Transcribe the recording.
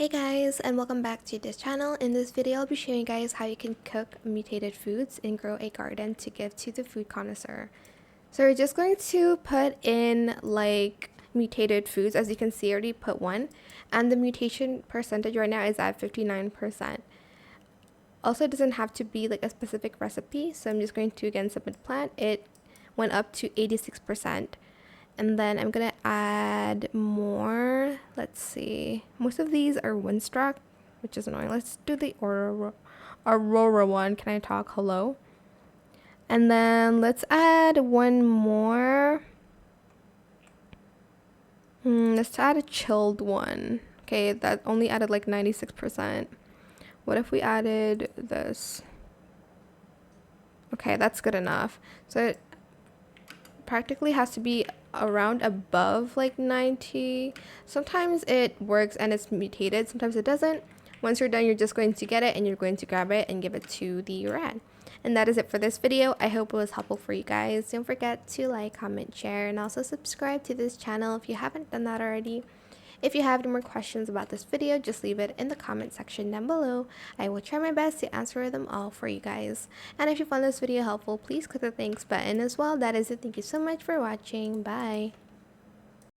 Hey guys, and welcome back to this channel. In this video, I'll be showing you guys how you can cook mutated foods and grow a garden to give to the food connoisseur. So we're just going to put in like mutated foods. As you can see, I already put one, and the mutation percentage right now is at 59%. Also, it doesn't have to be like a specific recipe, so I'm just going to again submit plant. It went up to 86%. And then I'm gonna add more. Let's see. Most of these are Winstruck, which is annoying. Let's do the Aurora one. Can I talk? Hello. And then let's add one more. Let's add a chilled one. Okay, that only added like 96%. What if we added this? Okay, that's good enough. So it practically has to be around above like 90. Sometimes it works and it's mutated, sometimes it doesn't. Once you're done, you're just going to get it and you're going to grab it and give it to the rat. And that is it for this video. I hope it was helpful for you guys. Don't forget to like, comment, share, and also subscribe to this channel if you haven't done that already. If you have any more questions about this video, just leave it in the comment section down below. I will try my best to answer them all for you guys. And if you found this video helpful, please click the thanks button as well. That is it. Thank you so much for watching. Bye.